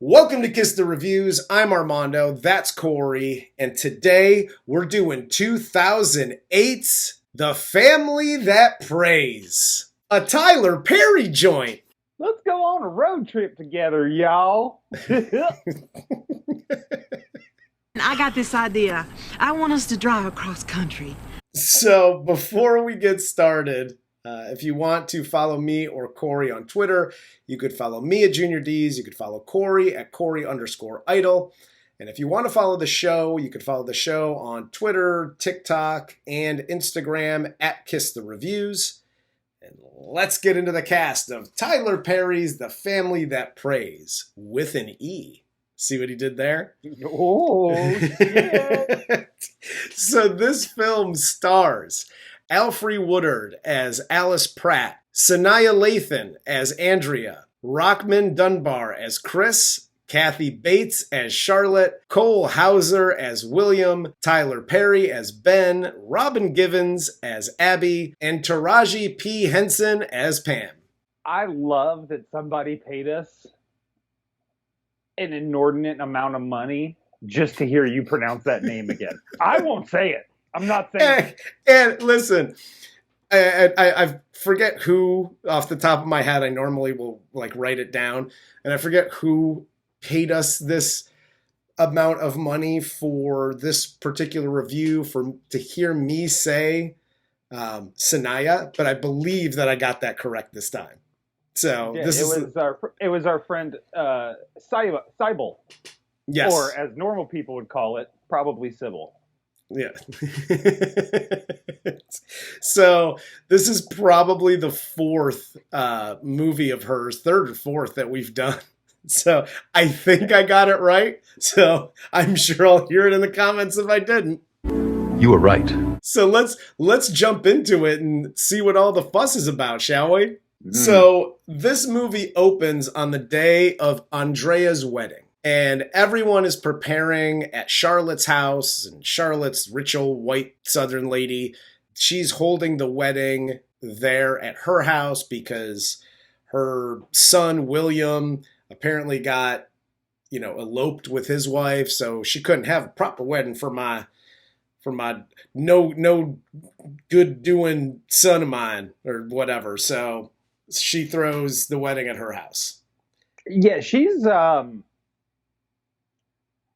Welcome to Kiss the Reviews. I'm Armando, that's Corey, and today we're doing 2008's The Family That Prays, a Tyler Perry joint. Let's go on a road trip together, y'all. I got this idea. I want us to drive across country. So before we get started, if you want to follow me or Corey on Twitter, you could follow me at Junior D's. You could follow Corey at Corey_idol. And if you want to follow the show, you could follow the show on Twitter, TikTok, and Instagram at Kiss the Reviews. And let's get into the cast of Tyler Perry's The Family That Prays with an E. See what he did there? Oh, shit. So this film stars Alfre Woodard as Alice Pratt, Sanaa Lathan as Andrea, Rockmond Dunbar as Chris, Kathy Bates as Charlotte, Cole Hauser as William, Tyler Perry as Ben, Robin Givens as Abby, and Taraji P. Henson as Pam. I love that somebody paid us an inordinate amount of money just to hear you pronounce that name again. I won't say it. I'm not saying it. And listen, I forget who off the top of my head. I normally will write it down, and I forget who paid us this amount of money for this particular review to hear me say Sanaa, but I believe that I got that correct this time. So Yeah, this it was our friend CYBOG. Yes, Or as normal people would call it, probably Sybil. Yeah. So this is probably the fourth movie of hers, third or fourth that we've done. So I think I got it right. So I'm sure I'll hear it in the comments if I didn't. You were right. So let's jump into it and see what all the fuss is about, shall we? So this movie opens on the day of Andrea's wedding. And everyone is preparing at Charlotte's house, and Charlotte's rich old white Southern lady. She's holding the wedding there at her house because her son, William, apparently got, eloped with his wife. So she couldn't have a proper wedding for my no good doing son of mine or whatever. So she throws the wedding at her house. Yeah, she's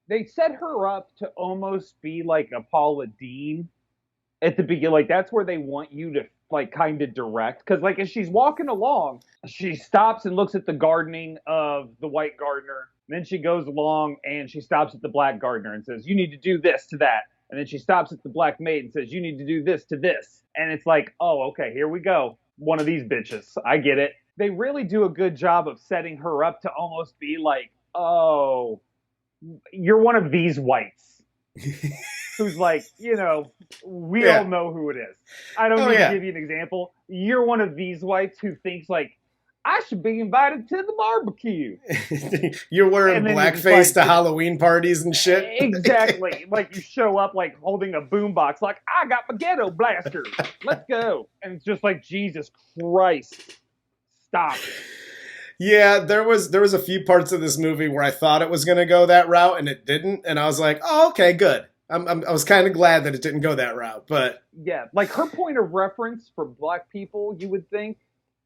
they set her up to almost be like a Paula Deen at the beginning. That's where they want you to kind of direct. Because as she's walking along, she stops and looks at the gardening of the white gardener. And then she goes along and she stops at the black gardener and says, you need to do this to that. And then she stops at the black maid and says, you need to do this to this. And it's like, oh, okay, here we go. One of these bitches. I get it. They really do a good job of setting her up to almost be like, oh, you're one of these whites who's we all know who it is. I don't need to give you an example. You're one of these whites who thinks I should be invited to the barbecue. You're wearing blackface to Halloween parties and shit. Exactly. You show up holding a boombox I got my ghetto blaster. Let's go. And it's just Jesus Christ. Stop. Yeah, there was a few parts of this movie where I thought it was going to go that route and it didn't, and I was like, "Oh, okay, good." I was kind of glad that it didn't go that route, but yeah, her point of reference for black people, you would think,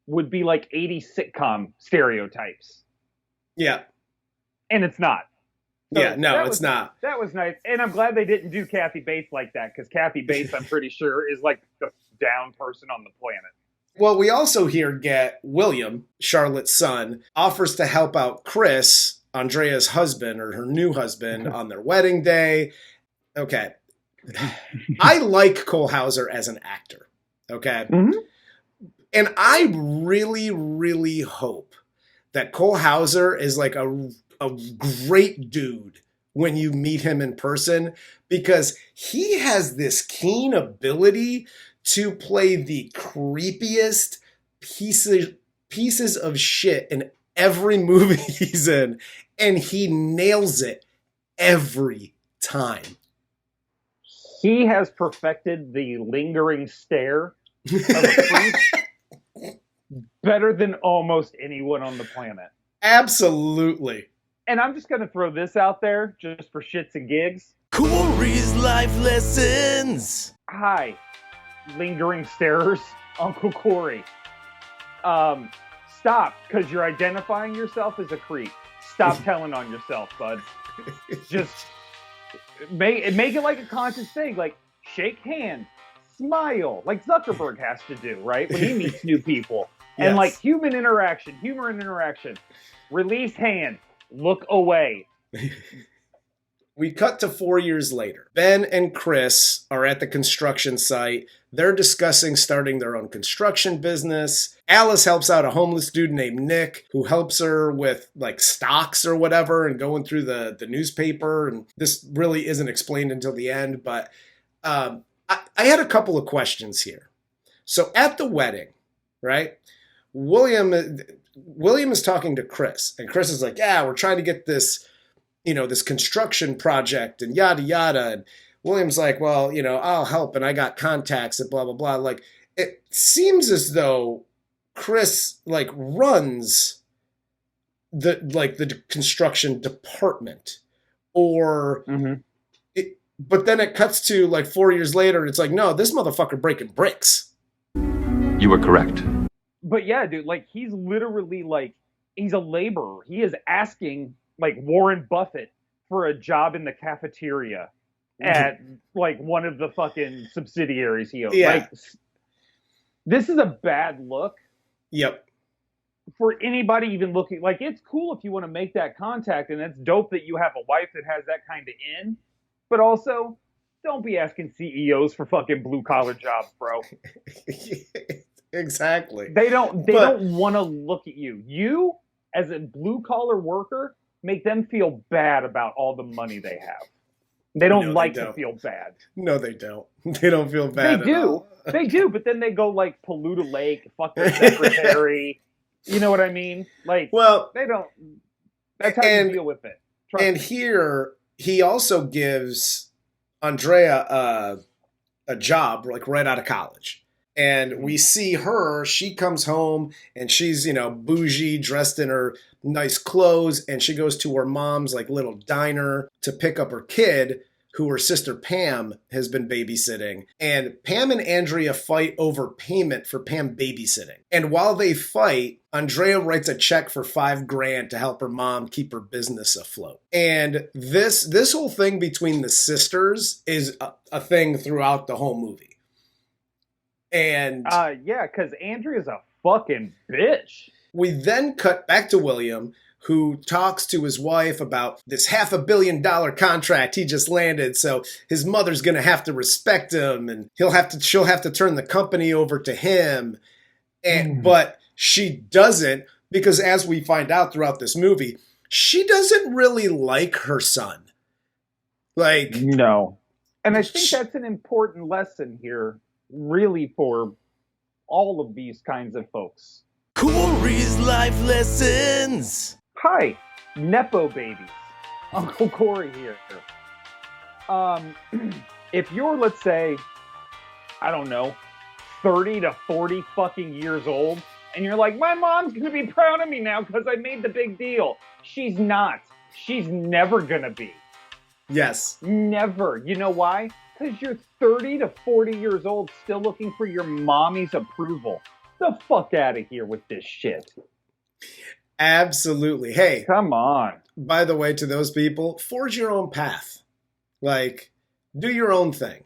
would be 80s sitcom stereotypes. Yeah, and it's not. So yeah, no, it's not. That was nice, and I'm glad they didn't do Kathy Bates like that because Kathy Bates, I'm pretty sure, is the down person on the planet. Well, we also here get William, Charlotte's son, offers to help out Chris, Andrea's husband, or her new husband, on their wedding day. Okay. I like Cole Hauser as an actor. Okay. Mm-hmm. And I really, really hope that Cole Hauser is a great dude when you meet him in person, because he has this keen ability to play the creepiest pieces of shit in every movie he's in, and he nails it every time. He has perfected the lingering stare of a creep better than almost anyone on the planet. Absolutely. And I'm just going to throw this out there just for shits and gigs. Corey's life lessons. Hi, lingering starers, Uncle Corey. Stop, because you're identifying yourself as a creep. Stop telling on yourself, bud. Just make it like a conscious thing. Like, shake hands, smile, like Zuckerberg has to do, right? When he meets new people. Yes. And like humor and interaction. Release hand, look away. We cut to 4 years later. Ben and Chris are at the construction site. They're discussing starting their own construction business. Alice helps out a homeless dude named Nick, who helps her with like stocks or whatever and going through the newspaper. And this really isn't explained until the end, but I had a couple of questions here. So at the wedding, right, William is talking to Chris, and Chris is like, yeah, we're trying to get this, this construction project and yada, yada. And William's like, well, I'll help. And I got contacts and blah, blah, blah. Like, it seems as though Chris like runs the construction department or, but then it cuts to like 4 years later. And it's like, no, this motherfucker breaking bricks. You were correct. But yeah, dude, like he's literally like, he's a laborer. He is asking like Warren Buffett for a job in the cafeteria at like one of the fucking subsidiaries he owns. Yeah. Like, this is a bad look. Yep. For anybody even looking, like, it's cool if you want to make that contact, and it's dope that you have a wife that has that kind of in, but also don't be asking CEOs for fucking blue collar jobs, bro. Exactly. They don't want to look at you. You, as a blue collar worker, make them feel bad about all the money they have. They don't to feel bad. No, they don't. They don't feel bad. They do. They do, but then they go like pollute a lake, fuck their secretary. You know what I mean? Like, well, they don't. That's how you deal with it. Trust me. Here, he also gives Andrea a job, like right out of college. And we see her, she comes home and she's, bougie, dressed in her nice clothes. And she goes to her mom's like little diner to pick up her kid, who her sister Pam has been babysitting. And Pam and Andrea fight over payment for Pam babysitting. And while they fight, Andrea writes a check for $5,000 to help her mom keep her business afloat. And this whole thing between the sisters is a thing throughout the whole movie. And yeah, because Andrea's a fucking bitch. We then cut back to William, who talks to his wife about this $500 million contract he just landed. So his mother's going to have to respect him, and she'll have to turn the company over to him. And but she doesn't, because as we find out throughout this movie, she doesn't really like her son. Like, no. And I think that's an important lesson here, really, for all of these kinds of folks. Corey's life lessons. Hi, Nepo babies. Uncle Corey here. If you're, let's say, I don't know, 30 to 40 fucking years old, and you're like, my mom's gonna be proud of me now because I made the big deal. She's not. She's never gonna be. yes. Never. You know why? Because you're 30 to 40 years old still looking for your mommy's approval. The fuck out of here with this shit. Absolutely. Hey, come on. By the way, to those people, forge your own path. Like, do your own thing.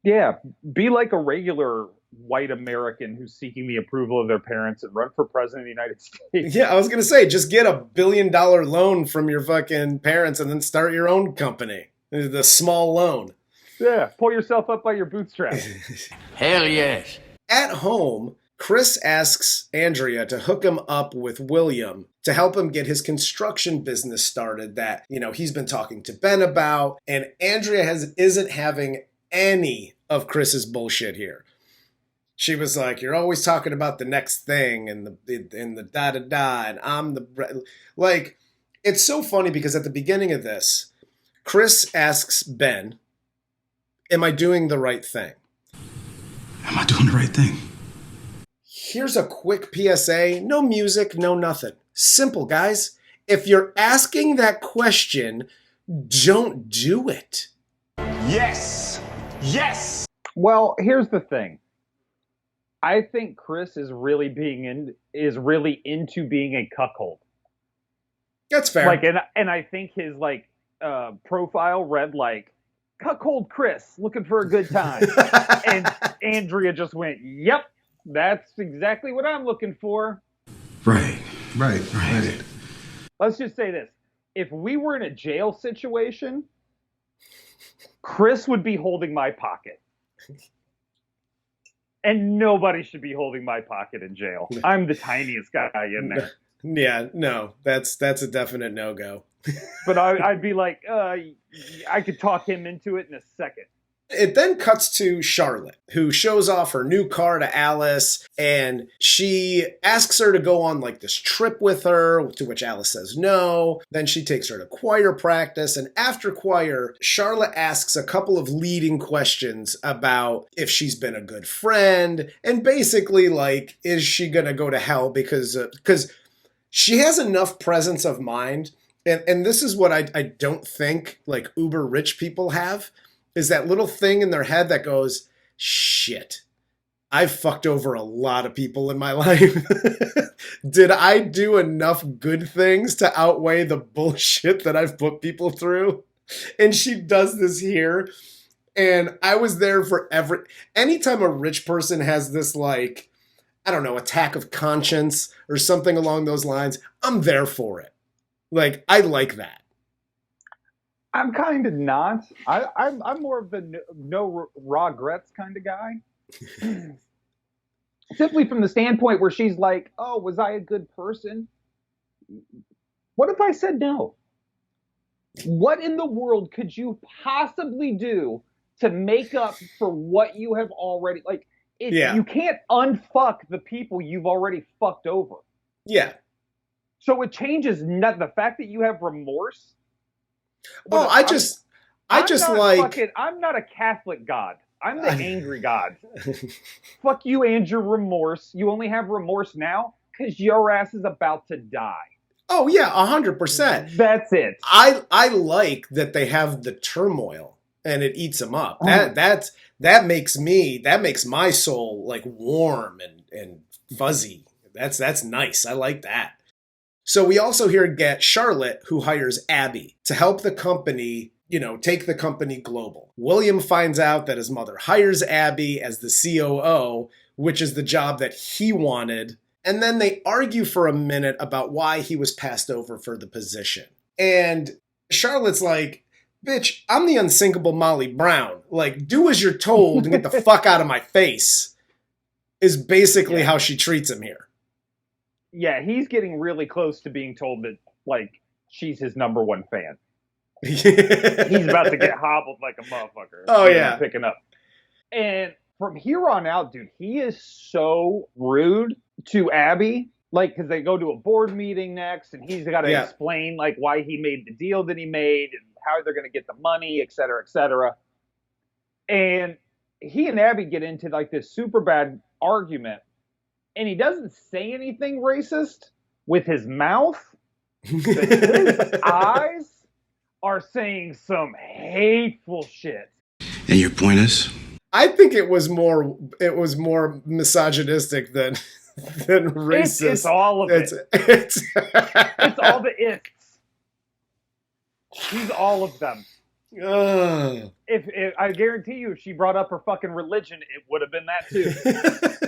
Yeah, be like a regular white American who's seeking the approval of their parents and run for president of the United States. Yeah, I was going to say, just get $1 billion loan from your fucking parents and then start your own company. The small loan. Yeah, pull yourself up by your bootstraps. Hell yes. At home, Chris asks Andrea to hook him up with William to help him get his construction business started that, he's been talking to Ben about. And Andrea isn't having any of Chris's bullshit here. She was like, you're always talking about the next thing and the da-da-da, and I'm the... Like, it's so funny because at the beginning of this, Chris asks Ben, am I doing the right thing? Am I doing the right thing? Here's a quick PSA. No music, no nothing. Simple, guys. If you're asking that question, don't do it. Yes! Yes! Well, here's the thing. I think Chris is really into being a cuckold. That's fair. Like, and I think his profile read like cuckold Chris looking for a good time, and Andrea just went, "Yep, that's exactly what I'm looking for." Right. Let's just say this: if we were in a jail situation, Chris would be holding my pocket. And nobody should be holding my pocket in jail. I'm the tiniest guy in there. Yeah, no, that's a definite no-go. But I'd be like, I could talk him into it in a second. It then cuts to Charlotte, who shows off her new car to Alice, and she asks her to go on like this trip with her, to which Alice says no. Then she takes her to choir practice, and after choir, Charlotte asks a couple of leading questions about if she's been a good friend, and basically like, is she gonna go to hell because she has enough presence of mind, and this is what I don't think like uber rich people have, is that little thing in their head that goes, shit, I've fucked over a lot of people in my life. Did I do enough good things to outweigh the bullshit that I've put people through? And she does this here. And I was there for anytime a rich person has this like, I don't know, attack of conscience or something along those lines, I'm there for it. Like, I like that. I'm kind of not. I'm more of the no regrets kind of guy. Simply from the standpoint where she's like, oh, was I a good person? What if I said no? What in the world could you possibly do to make up for what you have already, like, you can't unfuck the people you've already fucked over. Yeah. So it changes the fact that you have remorse. Oh, I'm not a Catholic God. I'm the angry God. Fuck you and your remorse. You only have remorse now because your ass is about to die. Oh yeah, 100%. That's it. I like that they have the turmoil and it eats them up. That makes my soul like warm and fuzzy. That's nice. I like that. So we also here get Charlotte, who hires Abby to help the company, take the company global. William finds out that his mother hires Abby as the COO, which is the job that he wanted. And then they argue for a minute about why he was passed over for the position. And Charlotte's like, bitch, I'm the unsinkable Molly Brown. Like, do as you're told and get the fuck out of my face, is basically how she treats him here. Yeah, he's getting really close to being told that, like, she's his number one fan. He's about to get hobbled like a motherfucker. Oh, yeah. Picking up. And from here on out, dude, he is so rude to Abby. Like, because they go to a board meeting next, and he's got to explain, like, why he made the deal that he made and how they're going to get the money, et cetera, et cetera. And he and Abby get into, like, this super bad argument. And he doesn't say anything racist with his mouth. But his eyes are saying some hateful shit. And your point is? I think it was more misogynistic than racist. It's all of it. It's all the it's. He's all of them. If I guarantee you, if she brought up her fucking religion, it would have been that too.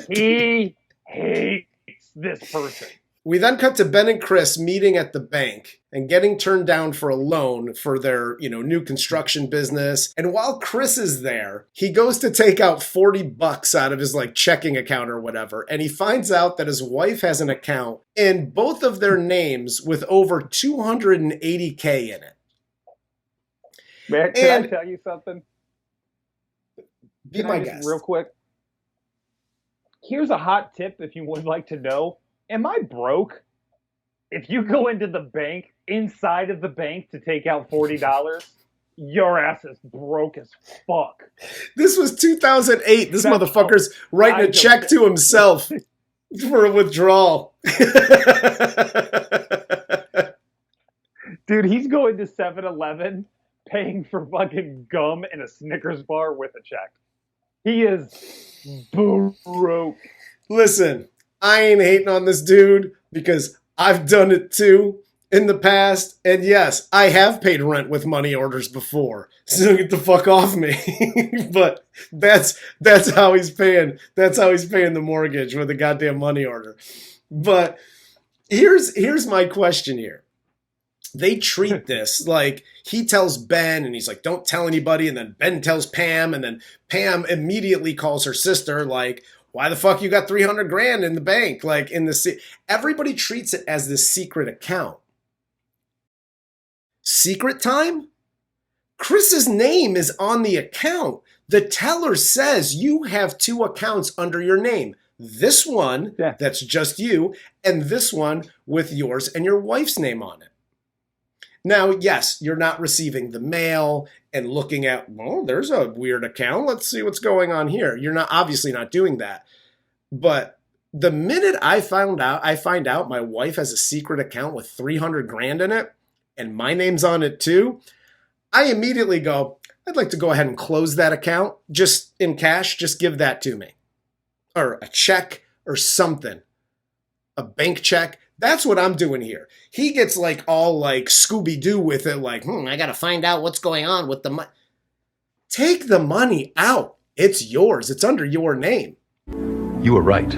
He hates this person. We then cut to Ben and Chris meeting at the bank and getting turned down for a loan for their, new construction business. And while Chris is there, he goes to take out $40 out of his like checking account or whatever. And he finds out that his wife has an account in both of their names with over $280K in it. Man, can I tell you something? Be my guest. Real quick. Here's a hot tip if you would like to know. Am I broke? If you go into the bank, inside of the bank to take out $40, your ass is broke as fuck. This was 2008. This motherfucker's writing a check to himself for a withdrawal. Dude, he's going to 7-Eleven, paying for fucking gum and a Snickers bar with a check. He is broke. Listen, I ain't hating on this dude because I've done it too in the past. And yes, I have paid rent with money orders before. So get the fuck off me. But that's how he's paying. That's how he's paying the mortgage with a goddamn money order. But here's my question here. They treat this like he tells Ben and he's like, don't tell anybody. And then Ben tells Pam and then Pam immediately calls her sister like, why the fuck you got 300 grand in the bank? Like everybody treats it as this secret account. Secret time? Chris's name is on the account. The teller says you have 2 accounts under your name. This one that's just you and this one with yours and your wife's name on it. Now, yes, you're not receiving the mail and looking at, well, there's a weird account. Let's see what's going on here. You're not obviously not doing that. But the minute I find out my wife has a secret account with 300 grand in it and my name's on it too, I immediately go, I'd like to go ahead and close that account just in cash. Just give that to me. Or a check or something. A bank check. That's what I'm doing here. He gets like all like Scooby-Doo with it, like, I gotta find out what's going on with the money. Take the money out. It's yours. It's under your name. You were right.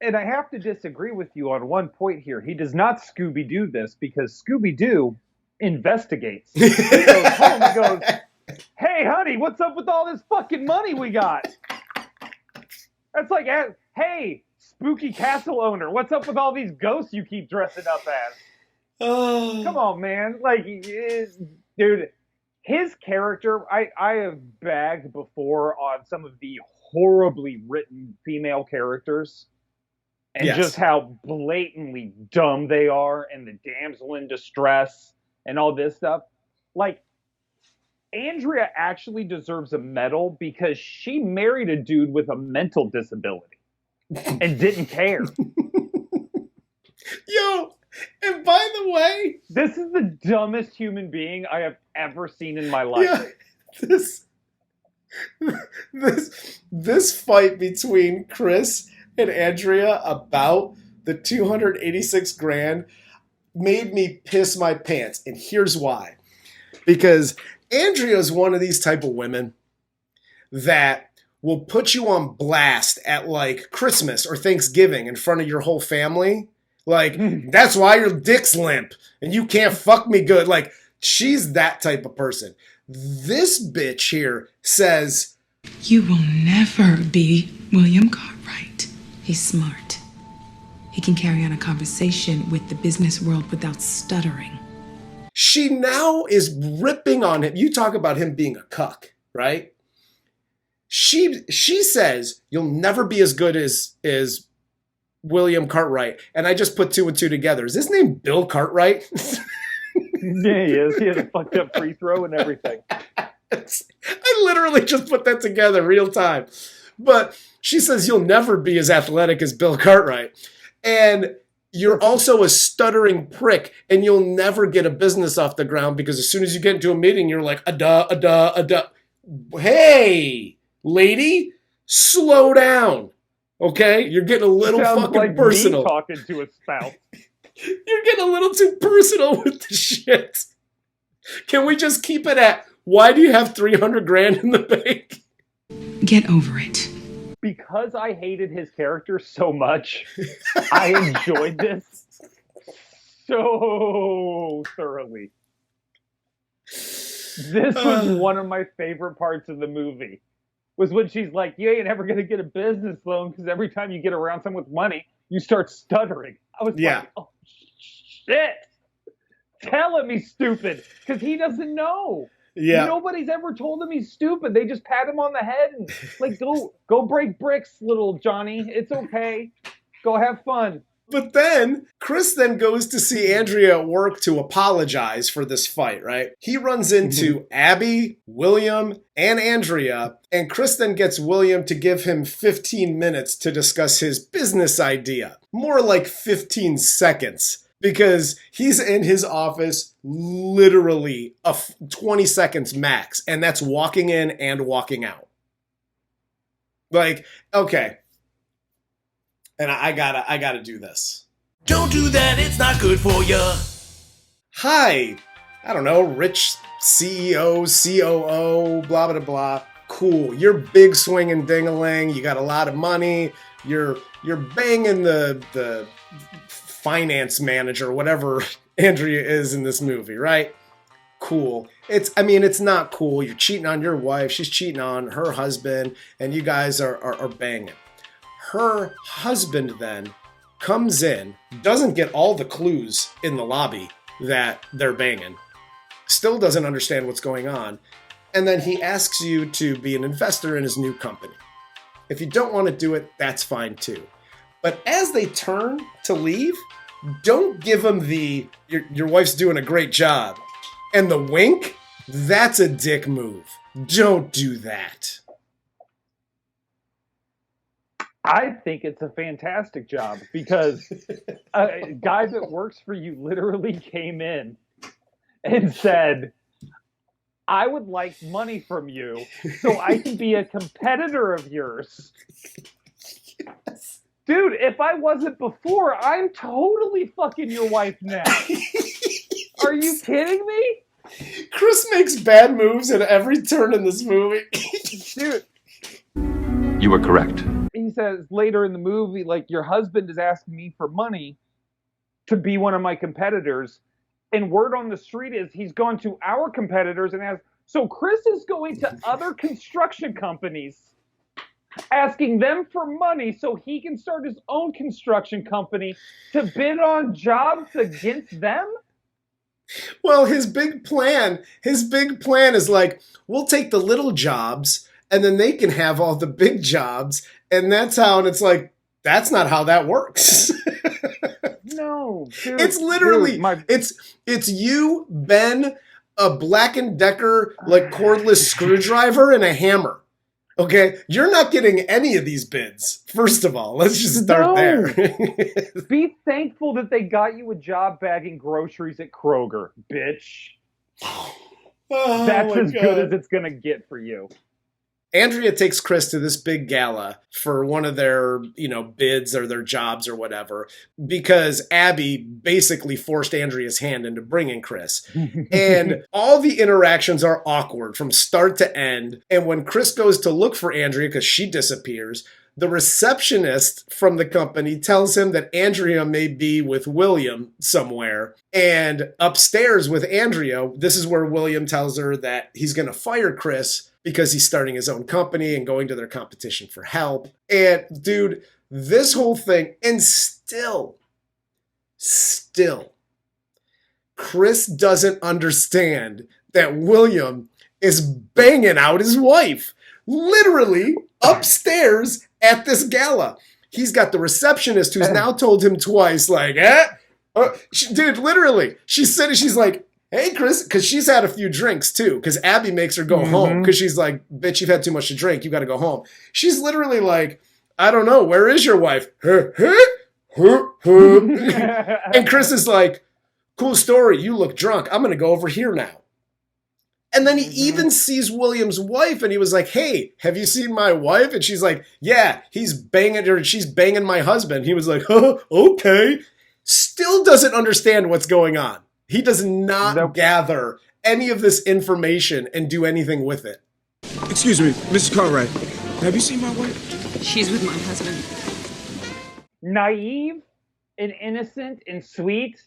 And I have to disagree with you on one point here. He does not Scooby-Doo this because Scooby-Doo investigates. He goes home and goes, hey, honey, what's up with all this fucking money we got? That's like, hey, spooky castle owner, what's up with all these ghosts you keep dressing up as? Come on, man. Like, dude, his character, I have bagged before on some of the horribly written female characters and just how blatantly dumb they are and the damsel in distress and all this stuff. Like, Andrea actually deserves a medal because she married a dude with a mental disability and didn't care. Yo, and by the way, this is the dumbest human being I have ever seen in my life. Yeah, this fight between Chris and Andrea about the 286 grand made me piss my pants. And here's why. Because Andrea is one of these type of women that will put you on blast at like Christmas or Thanksgiving in front of your whole family. Like, that's why your dick's limp and you can't fuck me good. Like, she's that type of person. This bitch here says, you will never be William Cartwright. He's smart. He can carry on a conversation with the business world without stuttering. She now is ripping on him. You talk about him being a cuck, right? She says, you'll never be as good as William Cartwright. And I just put 2 and 2 together. Is his name Bill Cartwright? Yeah, he is. He has a fucked up free throw and everything. I literally just put that together real time. But she says, you'll never be as athletic as Bill Cartwright. And you're also a stuttering prick, and you'll never get a business off the ground because as soon as you get into a meeting, you're like, a-duh. Hey, lady, slow down. Okay? You're getting a little fucking like personal. Me talking to a spouse. You're getting a little too personal with the shit. Can we just keep it at, why do you have 300 grand in the bank? Get over it. Because I hated his character so much, I enjoyed this so thoroughly. This was one of my favorite parts of the movie. Was when she's like, you ain't ever going to get a business loan because every time you get around someone with money, you start stuttering. I was like, oh, shit. Tell him he's stupid because he doesn't know. Yeah. Nobody's ever told him he's stupid. They just pat him on the head and like, go break bricks, little Johnny. It's okay. Go have fun. But then Chris then goes to see Andrea at work to apologize for this fight, right? He runs into Abby, William, and Andrea, and Chris then gets William to give him 15 minutes to discuss his business idea. More like 15 seconds. because he's in his office literally 20 seconds max, and that's walking in and walking out. Like, okay. And I gotta do this. Don't do that, it's not good for you. Hi, I don't know, rich CEO, COO, blah, blah, blah. Cool, you're big swinging ding-a-ling, you got a lot of money, you're banging the finance manager, whatever Andrea is in this movie, right? Cool. It's not cool. You're cheating on your wife, she's cheating on her husband, and you guys are banging. Her husband then comes in, doesn't get all the clues in the lobby that they're banging, still doesn't understand what's going on, and then he asks you to be an investor in his new company. If you don't want to do it, that's fine too. But as they turn to leave, don't give him the, your wife's doing a great job, and the wink. That's a dick move. Don't do that. I think it's a fantastic job because a guy that works for you literally came in and said, I would like money from you so I can be a competitor of yours. Yes. Dude, if I wasn't before, I'm totally fucking your wife now. Are you kidding me? Chris makes bad moves at every turn in this movie. Dude. You were correct. He says later in the movie, like, your husband is asking me for money to be one of my competitors. And word on the street is he's gone to our competitors and asked, so Chris is going to other construction companies asking them for money so he can start his own construction company to bid on jobs against them? Well, his big plan is like, we'll take the little jobs and then they can have all the big jobs. And that's how, and it's like, that's not how that works. No, dude, it's literally, dude, it's you, Ben, a Black & Decker, like cordless screwdriver and a hammer. Okay, you're not getting any of these bids. First of all, let's just start there. Be thankful that they got you a job bagging groceries at Kroger, bitch. Oh, that's as good as it's gonna get for you. Andrea takes Chris to this big gala for one of their, bids or their jobs or whatever, because Abby basically forced Andrea's hand into bringing Chris. And all the interactions are awkward from start to end. And when Chris goes to look for Andrea, because she disappears, the receptionist from the company tells him that Andrea may be with William somewhere. And upstairs with Andrea, this is where William tells her that he's going to fire Chris because he's starting his own company and going to their competition for help. And dude, this whole thing, and still, Chris doesn't understand that William is banging out his wife, literally upstairs at this gala. He's got the receptionist who's now told him twice, like, dude, literally, she's sitting, she's like, hey, Chris, because she's had a few drinks, too, because Abby makes her go home, because she's like, bitch, you've had too much to drink. You got to go home. She's literally like, I don't know, where is your wife? And Chris is like, cool story. You look drunk. I'm going to go over here now. And then he even sees William's wife, and he was like, hey, have you seen my wife? And she's like, yeah, he's banging her, and she's banging my husband. He was like, oh, okay. Still doesn't understand what's going on. He does not gather any of this information and do anything with it. Excuse me, Mrs. Cartwright. Have you seen my wife? She's with my husband. Naive and innocent and sweet,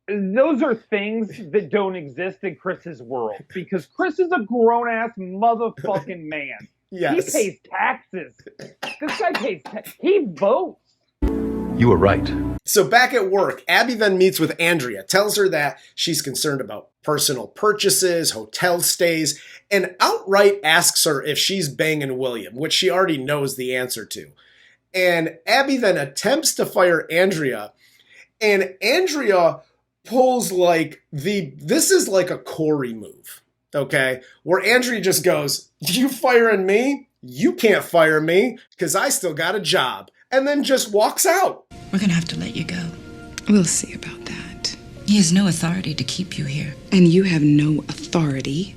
those are things that don't exist in Chris's world. Because Chris is a grown-ass motherfucking man. Yes. He pays taxes. This guy pays he votes. You were right. So back at work, Abby then meets with Andrea, tells her that she's concerned about personal purchases, hotel stays, and outright asks her if she's banging William, which she already knows the answer to. And Abby then attempts to fire Andrea, and Andrea pulls like this is like a Corey move, okay? Where Andrea just goes, you firing me? You can't fire me, because I still got a job. And then just walks out. We're gonna have to let you go. We'll see about that. He has no authority to keep you here. And you have no authority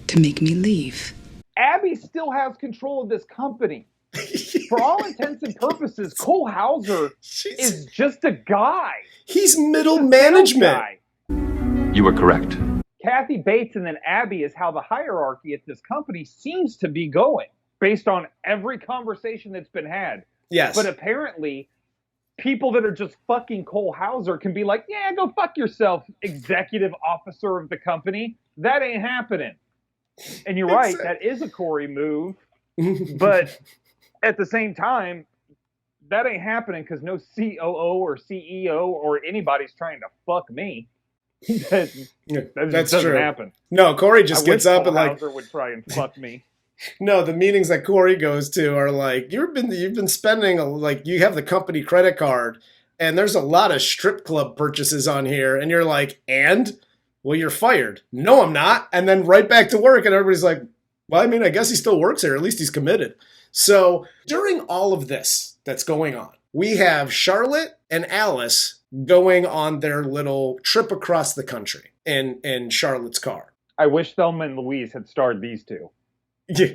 to make me leave. Abby still has control of this company. For all intents and purposes, Cole Hauser is just a guy. He's middle management. You were correct. Kathy Bates and then Abby is how the hierarchy at this company seems to be going, based on every conversation that's been had. Yes. But apparently, people that are just fucking Cole Hauser can be like, yeah, go fuck yourself, executive officer of the company. That ain't happening. And you're right, that is a Corey move. But at the same time, that ain't happening because no COO or CEO or anybody's trying to fuck me. That That's doesn't true. happen. No, Corey just gets up Cole and like Hauser would try and fuck me. No, the meetings that Corey goes to are like you've been spending like you have the company credit card and there's a lot of strip club purchases on here and you're like, and well, you're fired. No, I'm not. And then right back to work and everybody's like, well, I mean, I guess he still works here. At least he's committed. So during all of this that's going on, we have Charlotte and Alice going on their little trip across the country in Charlotte's car. I wish Thelma and Louise had starred these two. Yeah.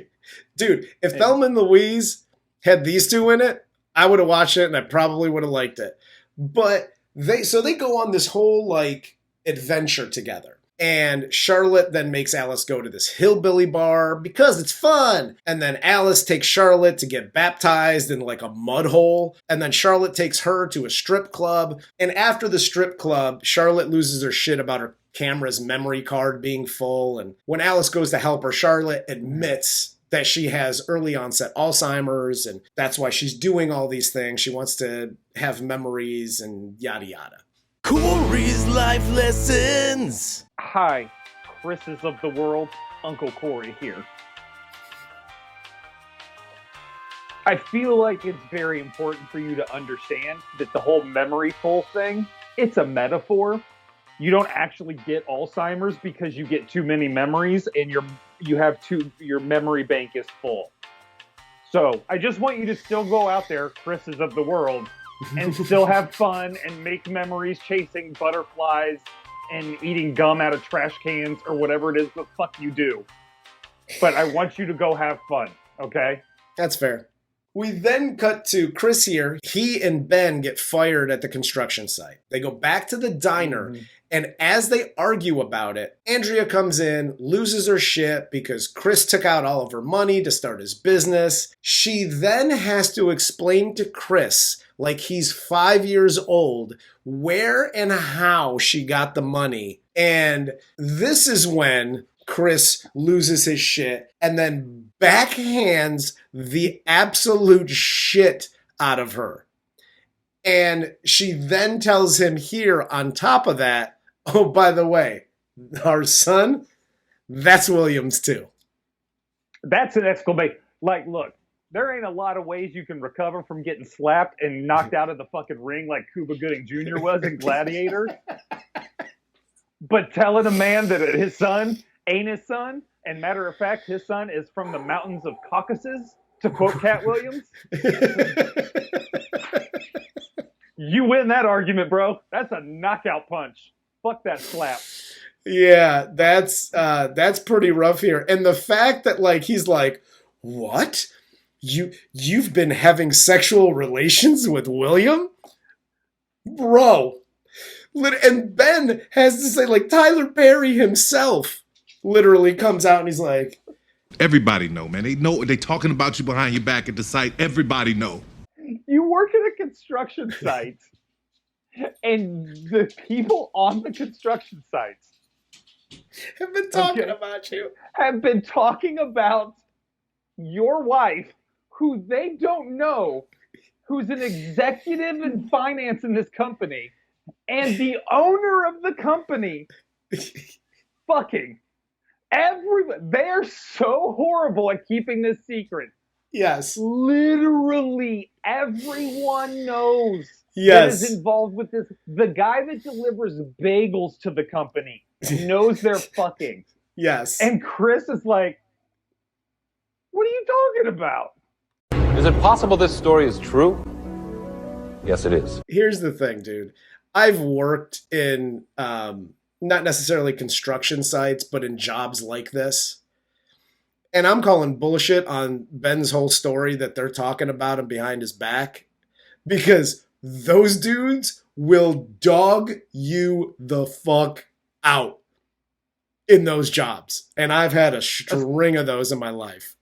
Dude, if Thelma and Louise had these two in it, I would have watched it and I probably would have liked it. But they go on this whole like adventure together. And Charlotte then makes Alice go to this hillbilly bar because it's fun. And then Alice takes Charlotte to get baptized in like a mud hole. And then Charlotte takes her to a strip club. And after the strip club, Charlotte loses her shit about her camera's memory card being full. And when Alice goes to help her, Charlotte admits that she has early onset Alzheimer's. And that's why she's doing all these things. She wants to have memories and yada yada. Corey's life lessons. Hi, Chris's of the world, Uncle Corey here. I feel like it's very important for you to understand that the whole memory full thing, it's a metaphor. You don't actually get Alzheimer's because you get too many memories and your memory bank is full. So I just want you to still go out there, Chris's of the world, and still have fun and make memories chasing butterflies and eating gum out of trash cans or whatever it is the fuck you do. But I want you to go have fun, okay? That's fair. We then cut to Chris here. He and Ben get fired at the construction site. They go back to the diner, and as they argue about it, Andrea comes in, loses her shit because Chris took out all of her money to start his business. She then has to explain to Chris, like he's 5 years old, where and how she got the money. And this is when Chris loses his shit and then backhands the absolute shit out of her. And she then tells him here on top of that, oh, by the way, our son, that's Williams too. That's an exclamation. Like, look, there ain't a lot of ways you can recover from getting slapped and knocked out of the fucking ring like Cuba Gooding Jr. was in Gladiator. But telling a man that his son ain't his son, and matter of fact, his son is from the mountains of Caucasus, to quote Cat Williams. You win that argument, bro. That's a knockout punch. Fuck that slap. Yeah, that's pretty rough here. And the fact that like he's like, what? You've been having sexual relations with William? Bro. And Ben has to say, like, Tyler Perry himself literally comes out and he's like, everybody know, man. They know they talking about you behind your back at the site. Everybody know. You work at a construction site, and the people on the construction sites have been talking about you. Have been talking about your wife, who they don't know, who's an executive in finance in this company, and the owner of the company fucking. They're so horrible at keeping this secret. Yes. Literally everyone knows that is involved with this. The guy that delivers bagels to the company knows they're fucking. Yes. And Chris is like, what are you talking about? Is it possible this story is true? Yes, it is. Here's the thing, dude. I've worked in not necessarily construction sites, but in jobs like this. And I'm calling bullshit on Ben's whole story that they're talking about him behind his back, because those dudes will dog you the fuck out in those jobs. And I've had a string of those in my life.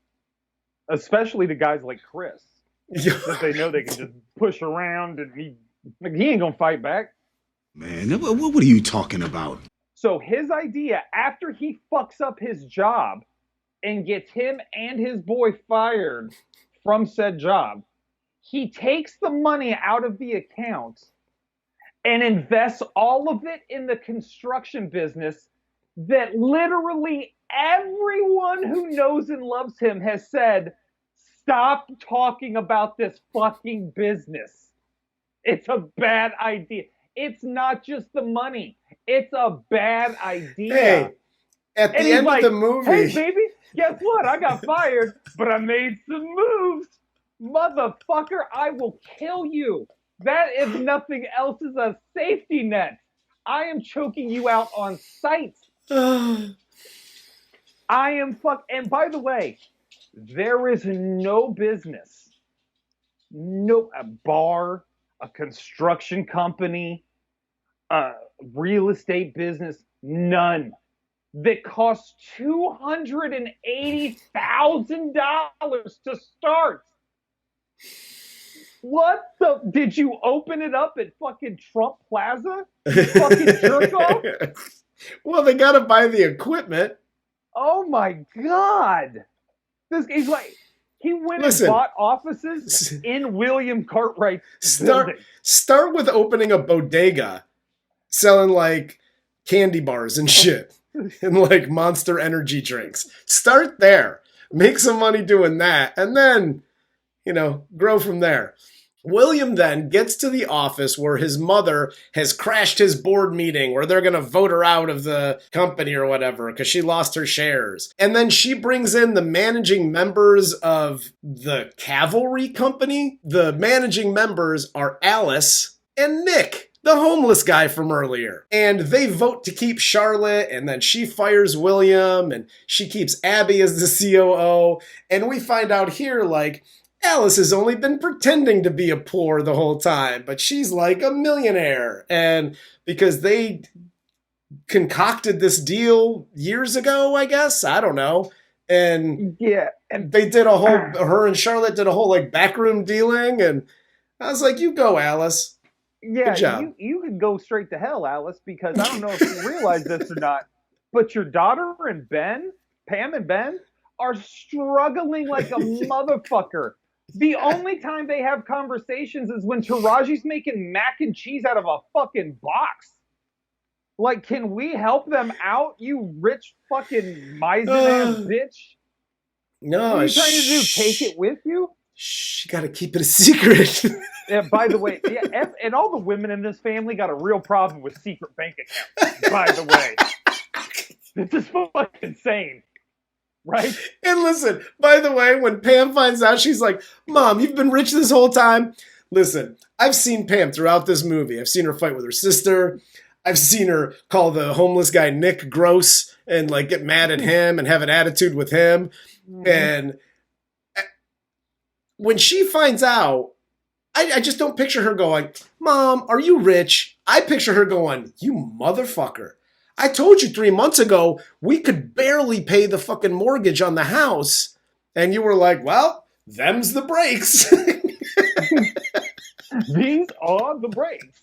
Especially to guys like Chris. That they know they can just push around and he ain't gonna fight back. Man, what are you talking about? So his idea, after he fucks up his job and gets him and his boy fired from said job, he takes the money out of the account and invests all of it in the construction business that literally everyone who knows and loves him has said, stop talking about this fucking business. It's a bad idea. It's not just the money. It's a bad idea. Hey, at the end of the movie... Hey, baby, guess what? I got fired, but I made some moves. Motherfucker, I will kill you. That, if nothing else, is a safety net. I am choking you out on sight. I am And by the way, there is no business, a bar, a construction company, a real estate business, none, that costs $280,000 to start. What the? Did you open it up at fucking Trump Plaza? You fucking jerk off? Well, they gotta buy the equipment. Oh my God. He's like, he went and bought offices in William Cartwright's building. Start with opening a bodega, selling like candy bars and shit, and like Monster energy drinks. Start there. Make some money doing that, and then, grow from there. William then gets to the office where his mother has crashed his board meeting where they're going to vote her out of the company or whatever because she lost her shares. And then she brings in the managing members of the cavalry company. The managing members are Alice and Nick, the homeless guy from earlier. And they vote to keep Charlotte, and then she fires William, and she keeps Abby as the COO. And we find out here, like, Alice has only been pretending to be a poor the whole time, but she's like a millionaire. And because they concocted this deal years ago, I guess, I don't know. And yeah, and they did her and Charlotte did a whole like backroom dealing. And I was like, you go, Alice. Yeah, good job. You could go straight to hell, Alice, because I don't know if you realize this or not, but your daughter and Pam and Ben, are struggling like a motherfucker. The only time they have conversations is when Taraji's making mac and cheese out of a fucking box. Like, can we help them out, you rich fucking miser-ass bitch? No, what are you trying to do? Take it with you? Shh, you gotta keep it a secret. Yeah, by the way, and all the women in this family got a real problem with secret bank accounts, by the way. It's just fucking insane. Right? And listen, by the way, when Pam finds out, she's like, Mom, you've been rich this whole time? Listen, I've seen Pam throughout this movie. I've seen her fight with her sister. I've seen her call the homeless guy Nick gross and like get mad at him and have an attitude with him. Mm-hmm. And when she finds out, I just don't picture her going, Mom, are you rich? I picture her going, you motherfucker. I told you 3 months ago we could barely pay the fucking mortgage on the house. And you were like, well, them's the breaks. These are the breaks.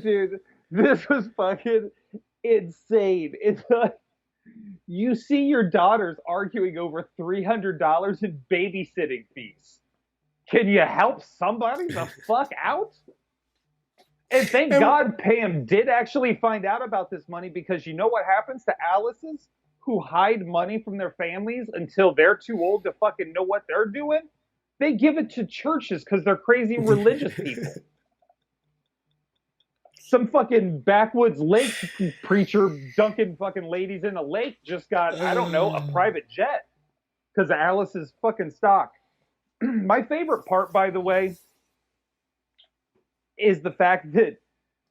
Dude, this was fucking insane. It's like, you see your daughters arguing over $300 in babysitting fees. Can you help somebody the fuck out? And thank God Pam did actually find out about this money, because you know what happens to Alice's who hide money from their families until they're too old to fucking know what they're doing? They give it to churches because they're crazy religious people. Some fucking backwoods lake preacher dunking fucking ladies in a lake just got, I don't know, a private jet because of Alice's fucking stock. My favorite part, by the way, is the fact that,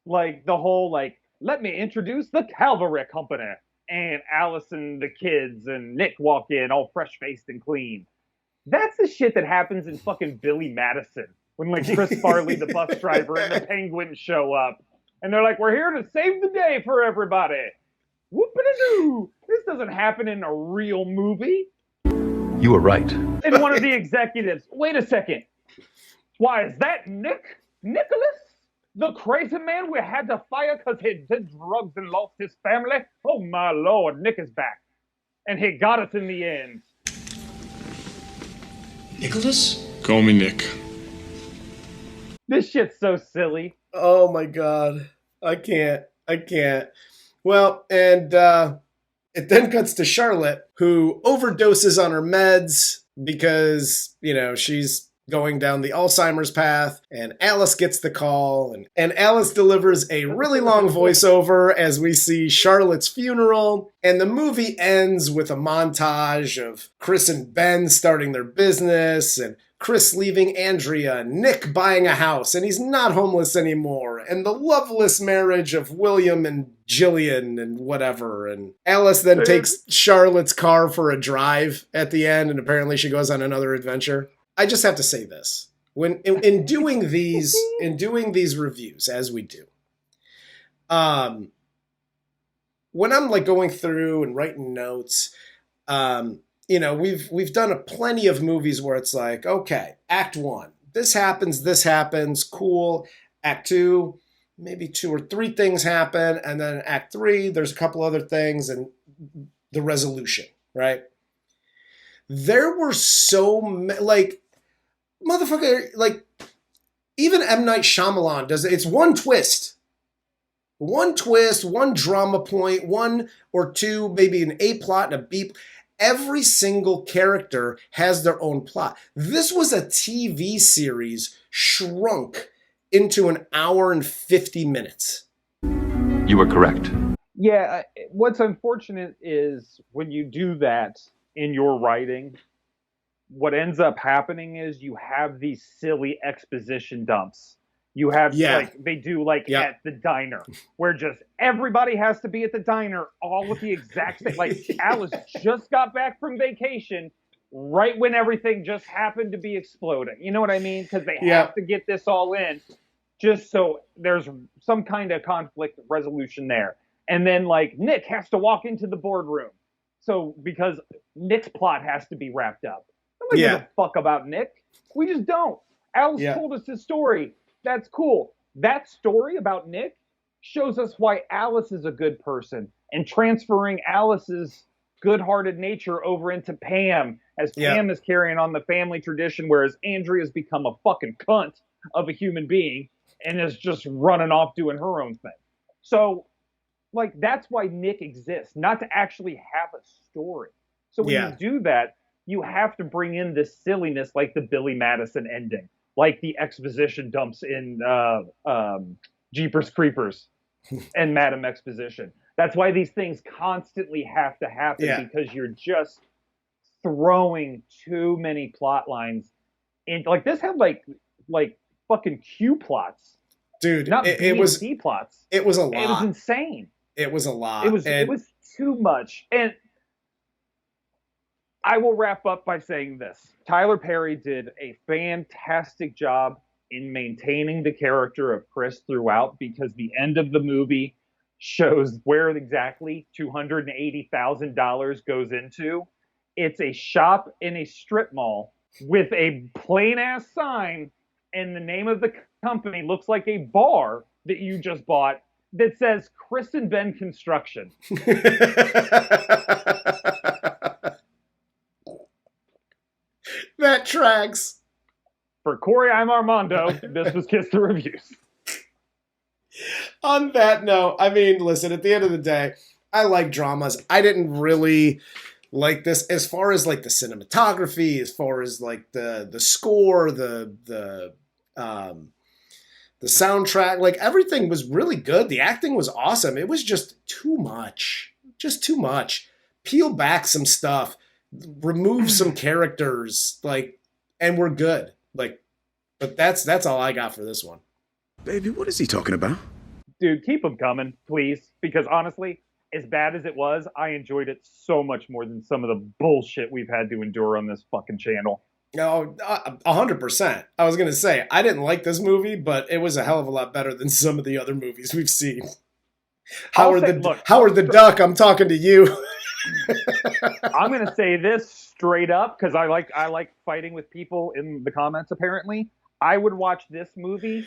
like, the whole, like, let me introduce the Cavalry Company. And Alice and the kids and Nick walk in all fresh-faced and clean. That's the shit that happens in fucking Billy Madison. When, like, Chris Farley, the bus driver, and the Penguins show up. And they're like, we're here to save the day for everybody. Whoop-a-doo! This doesn't happen in a real movie. You were right. And one of the executives, wait a second. Why, is that Nicholas? The crazy man we had to fire because he did drugs and lost his family? Oh my lord, Nick is back. And he got us in the end. Nicholas? Call me Nick. This shit's so silly. Oh my god. I can't. Well, and it then cuts to Charlotte, who overdoses on her meds because, you know, she's going down the Alzheimer's path, and Alice gets the call, and Alice delivers a really long voiceover as we see Charlotte's funeral, and the movie ends with a montage of Chris and Ben starting their business, and Chris leaving Andrea, and Nick buying a house, and he's not homeless anymore, and the loveless marriage of William and Jillian and whatever, and Alice then takes Charlotte's car for a drive at the end, and apparently she goes on another adventure. I just have to say this. When in doing these reviews, as we do, when I'm like going through and writing notes, you know, we've done plenty of movies where it's like, okay, Act 1, this happens, cool. Act 2, maybe 2 or 3 things happen, and then Act 3, there's a couple other things, and the resolution, right? There were so many, like, motherfucker, like, even M. Night Shyamalan does it. It's one twist, one drama point, 1 or 2, maybe an A plot and a B. Every single character has their own plot. This was a TV series shrunk into an hour and 50 minutes. You were correct. Yeah, what's unfortunate is when you do that in your writing, what ends up happening is you have these silly exposition dumps. You have, like, they do, like, at the diner, where just everybody has to be at the diner, all with the exact same, like, Alice just got back from vacation right when everything just happened to be exploding. You know what I mean? Because they have to get this all in, just so there's some kind of conflict resolution there. And then, like, Nick has to walk into the boardroom. So, because Nick's plot has to be wrapped up. Nobody gives a fuck about Nick. We just don't. Alice told us his story. That's cool. That story about Nick shows us why Alice is a good person, and transferring Alice's good-hearted nature over into Pam, as Pam is carrying on the family tradition, whereas Andrea's become a fucking cunt of a human being and is just running off doing her own thing. So, like, that's why Nick exists, not to actually have a story. So when you do that, you have to bring in this silliness, like the Billy Madison ending, like the exposition dumps in Jeepers Creepers and Madam Exposition. That's why these things constantly have to happen, because you're just throwing too many plot lines in. Like, this had like fucking Q plots, dude. Not it was C plots. It was a lot. It was insane. It was a lot. It was too much. And I will wrap up by saying this. Tyler Perry did a fantastic job in maintaining the character of Chris throughout, because the end of the movie shows where exactly $280,000 goes into. It's a shop in a strip mall with a plain-ass sign, and the name of the company looks like a bar that you just bought that says Chris and Ben Construction. That tracks. For Corey, I'm Armando. This was Kiss the Reviews. On that note, I mean, listen, at the end of the day, I like dramas. I didn't really like this as far as like the cinematography, as far as like the score, the soundtrack, like everything was really good. The acting was awesome. It was just too much. Just too much. Peel back some stuff. Remove some characters. Like, and we're good. Like, but that's all I got for this one. Baby, what is he talking about? Dude, keep them coming, please. Because honestly, as bad as it was, I enjoyed it so much more than some of the bullshit we've had to endure on this fucking channel. No, 100%. I was going to say, I didn't like this movie, but it was a hell of a lot better than some of the other movies we've seen. Howard the Duck, I'm talking to you. I'm going to say this straight up because I like fighting with people in the comments, apparently. I would watch this movie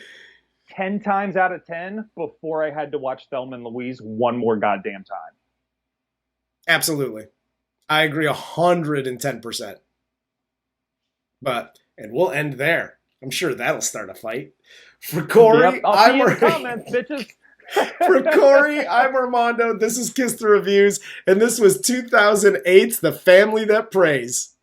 10 times out of 10 before I had to watch Thelma and Louise one more goddamn time. Absolutely. I agree 110%. And we'll end there. I'm sure that'll start a fight. For Corey, yep, I'll see you in the comments, bitches. For Corey, I'm Armando. This is Kiss the Reviews, and this was 2008's The Family That Prays.